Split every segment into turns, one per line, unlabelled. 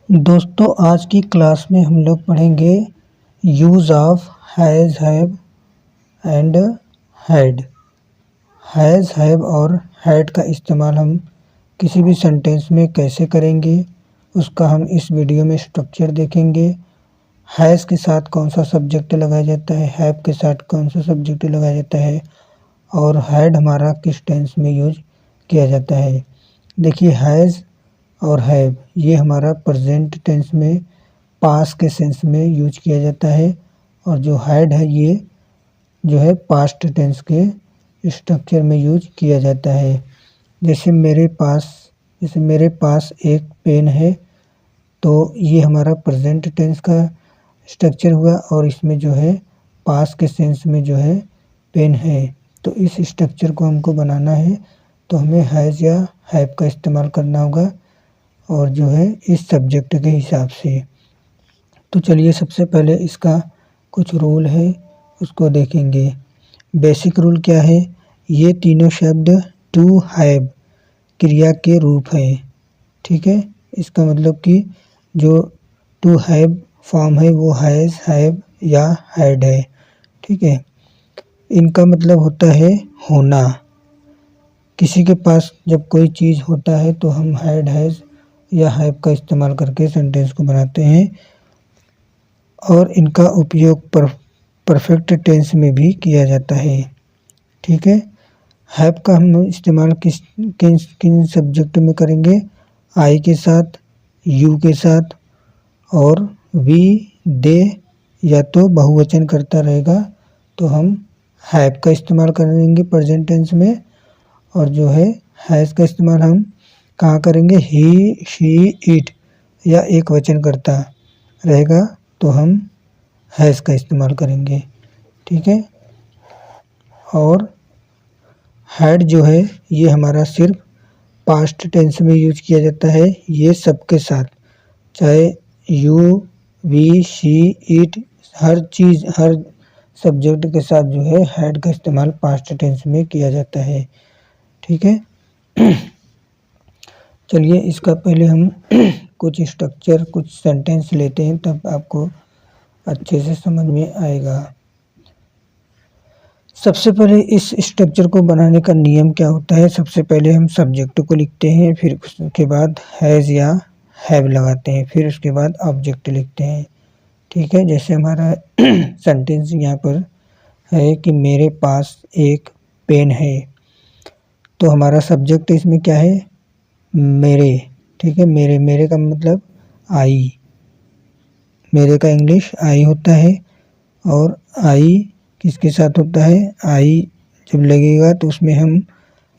दोस्तों आज की क्लास में हम लोग पढ़ेंगे use of has have and had. Has have और हैड का इस्तेमाल हम किसी भी सेंटेंस में कैसे करेंगे उसका हम इस वीडियो में स्ट्रक्चर देखेंगे। हैज़ के साथ कौन सा सब्जेक्ट लगाया जाता है, हैव के साथ कौन सा सब्जेक्ट लगाया जाता है और हैड हमारा किस टेंस में यूज किया जाता है। देखिए हैज़ और हैव ये हमारा प्रेजेंट टेंस में पास्ट के सेंस में यूज किया जाता है और जो हैड है ये जो है पास्ट टेंस के स्ट्रक्चर में यूज किया जाता है। जैसे मेरे पास एक पेन है तो ये हमारा प्रेजेंट टेंस का स्ट्रक्चर हुआ और इसमें जो है पास्ट के सेंस में जो है पेन है। तो इस स्ट्रक्चर को हमको बनाना है तो हमें हैज़ या हैव का इस्तेमाल करना होगा और जो है इस सब्जेक्ट के हिसाब से। तो चलिए सबसे पहले इसका कुछ रूल है उसको देखेंगे। बेसिक रूल क्या है, ये तीनों शब्द टू हैव क्रिया के रूप है। ठीक है, इसका मतलब कि जो टू हैव फॉर्म है वो हैज़ हैव या हैड है। ठीक है, इनका मतलब होता है होना। किसी के पास जब कोई चीज़ होता है तो हम हैड हैज़ या हैव का इस्तेमाल करके सेंटेंस को बनाते हैं और इनका उपयोग परफेक्ट टेंस में भी किया जाता है। ठीक है, हैव का हम इस्तेमाल किन सब्जेक्ट में करेंगे, आई के साथ, यू के साथ और वी दे या तो बहुवचन करता रहेगा तो हम हैव का इस्तेमाल करेंगे प्रेजेंट टेंस में और जो है हैज़ का इस्तेमाल हम कहाँ करेंगे, ही शी इट या एक वचन करता रहेगा तो हम हैज़ का इस्तेमाल करेंगे। ठीक है, और हैड जो है ये हमारा सिर्फ पास्ट टेंस में यूज किया जाता है। ये सबके साथ चाहे यू वी शी इट हर चीज़ हर सब्जेक्ट के साथ जो है हैड का इस्तेमाल पास्ट टेंस में किया जाता है। ठीक है, चलिए इसका पहले हम कुछ स्ट्रक्चर कुछ सेंटेंस लेते हैं तब आपको अच्छे से समझ में आएगा। सबसे पहले इस स्ट्रक्चर को बनाने का नियम क्या होता है, सबसे पहले हम सब्जेक्ट को लिखते हैं, फिर उसके बाद हैज़ या हैव लगाते हैं, फिर उसके बाद ऑब्जेक्ट लिखते हैं। ठीक है, जैसे हमारा सेंटेंस यहाँ पर है कि मेरे पास एक पेन है तो हमारा सब्जेक्ट इसमें क्या है, मेरे। ठीक है, मेरे का मतलब आई, मेरे का इंग्लिश आई होता है और आई किसके साथ होता है, आई जब लगेगा तो उसमें हम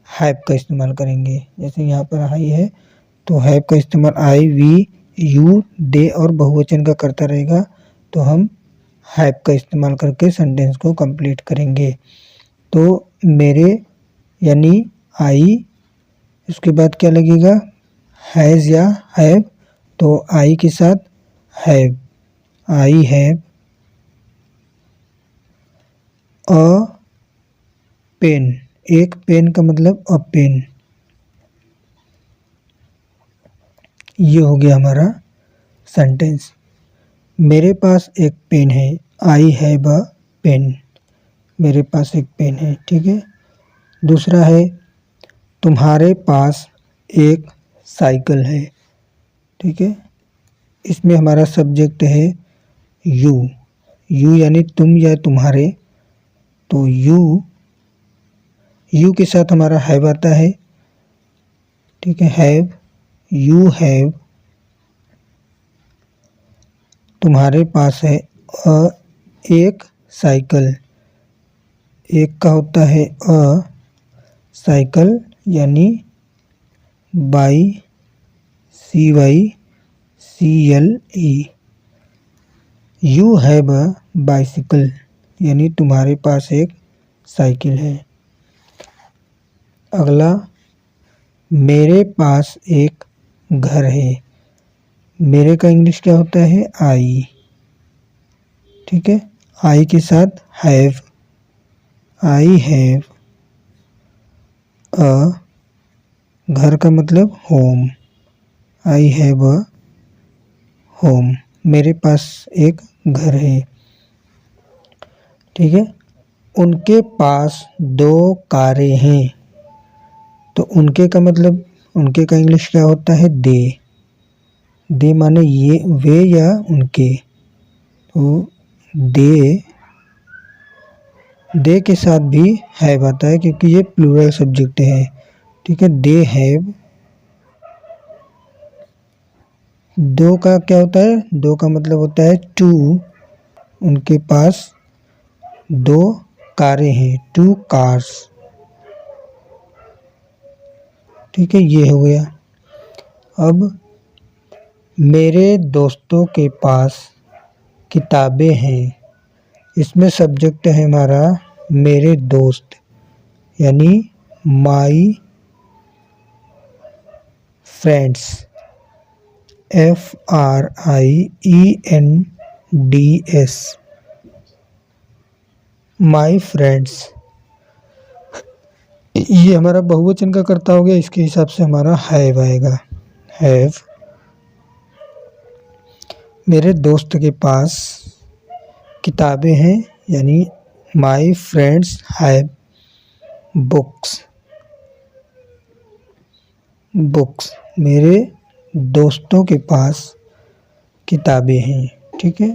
हैव का इस्तेमाल करेंगे। जैसे यहाँ पर आई है तो हैव का इस्तेमाल आई वी यू दे और बहुवचन का करता रहेगा तो हम हैव का इस्तेमाल करके सेंटेंस को कंप्लीट करेंगे। तो मेरे यानी आई, उसके बाद क्या लगेगा, हैज़ या हैव, तो आई के साथ have, I have a pen, एक पेन का मतलब अ पेन। ये हो गया हमारा सेंटेंस, मेरे पास एक पेन है, आई हैव अ पेन, मेरे पास एक पेन है। ठीक है, दूसरा है तुम्हारे पास एक साइकिल है। ठीक है, इसमें हमारा सब्जेक्ट है यू यानी तुम या तुम्हारे, तो यू के साथ हमारा हैव आता है। ठीक है, हैव, यू हैव, तुम्हारे पास है एक साइकिल, एक का होता है साइकिल यानी BYCYCLE, you have a bicycle यानी तुम्हारे पास एक साइकिल है। अगला, मेरे पास एक घर है, मेरे का इंग्लिश क्या होता है, आई। ठीक है, आई के साथ हैव, आई हैव अ, घर का मतलब home, I have a home, मेरे पास एक घर है। ठीक है, उनके पास 2 कारें हैं। तो उनके का मतलब, उनके का इंग्लिश क्या होता है? दे माने ये वे या उनके। तो दे के साथ भी हैव आता है क्योंकि ये प्लूरल सब्जेक्ट है। ठीक है, दे हैव। 2 का क्या होता है? 2 का मतलब होता है 2। उनके पास 2 कारें हैं, 2 कार्स। ठीक है, ये हो गया। अब मेरे दोस्तों के पास किताबें हैं। इसमें सब्जेक्ट है हमारा मेरे दोस्त, यानी my friends, FRIENDS, my friends. ये हमारा बहुवचन का कर्ता हो गया, इसके हिसाब से हमारा हैव आएगा, हैव। मेरे दोस्त के पास किताबें हैं, यानी माई फ्रेंड्स हैव बुक्स, मेरे दोस्तों के पास किताबें हैं। ठीक है,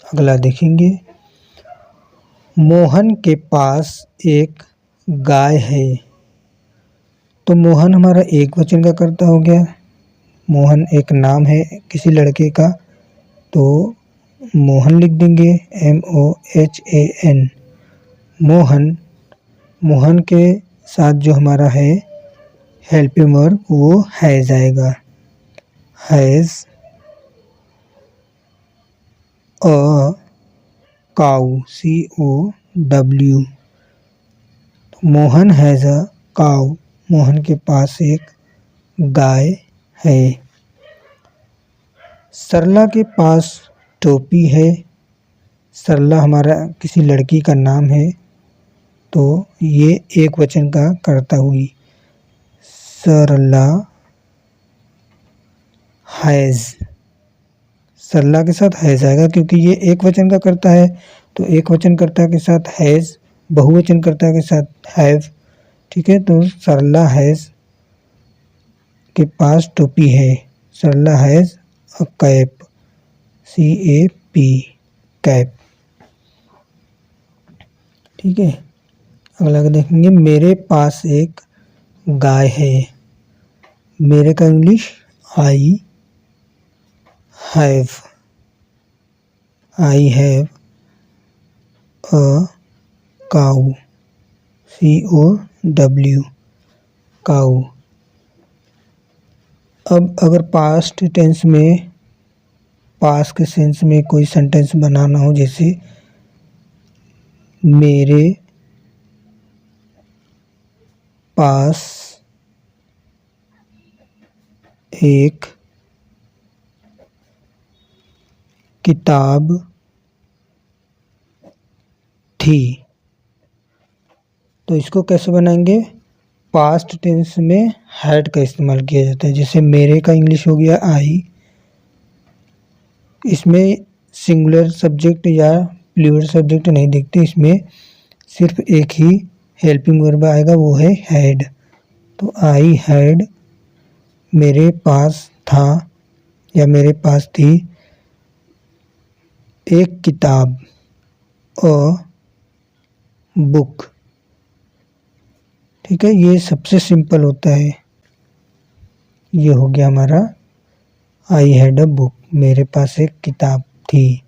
अगला देखेंगे। मोहन के पास एक गाय है। तो मोहन हमारा एक वचन का कर्ता हो गया। मोहन एक नाम है किसी लड़के का, तो मोहन लिख देंगे, MOHAN, मोहन। मोहन के साथ जो हमारा है हेल्पिंग वर्ब, वो हैज आएगा, has a cow, COW। Mohan has a cow, Mohan के पास एक गाय है। सरला के पास टोपी है। सरला हमारा किसी लड़की का नाम है, तो ये एक वचन का कर्ता हुई, सरला हैज। सरला के साथ हैज आएगा क्योंकि ये एक वचन का कर्ता है, तो एक वचन कर्ता के साथ हैज, बहुवचन कर्ता के साथ हैव। ठीक है, तो सरला हैज के पास टोपी है, Sarla has a cap, CAP, cap. ठीक है, अगला देखेंगे। मेरे पास एक गाय है। मेरे का English I have a cow, COW, काऊ। अब अगर पास्ट टेंस में, पास्ट के सेंस में कोई सेंटेंस बनाना हो, जैसे मेरे पास एक किताब थी, तो इसको कैसे बनाएंगे? पास्ट टेंस में हैड का इस्तेमाल किया जाता है। जैसे मेरे का इंग्लिश हो गया आई, इसमें सिंगुलर सब्जेक्ट या प्लूरल सब्जेक्ट नहीं दिखते, इसमें सिर्फ एक ही हेल्पिंग वर्ब आएगा, वो है हैड। तो आई हैड, मेरे पास था या मेरे पास थी एक किताब, अ बुक। ठीक है, ये सबसे सिंपल होता है। ये हो गया हमारा आई हैड अ बुक, मेरे पास एक किताब थी।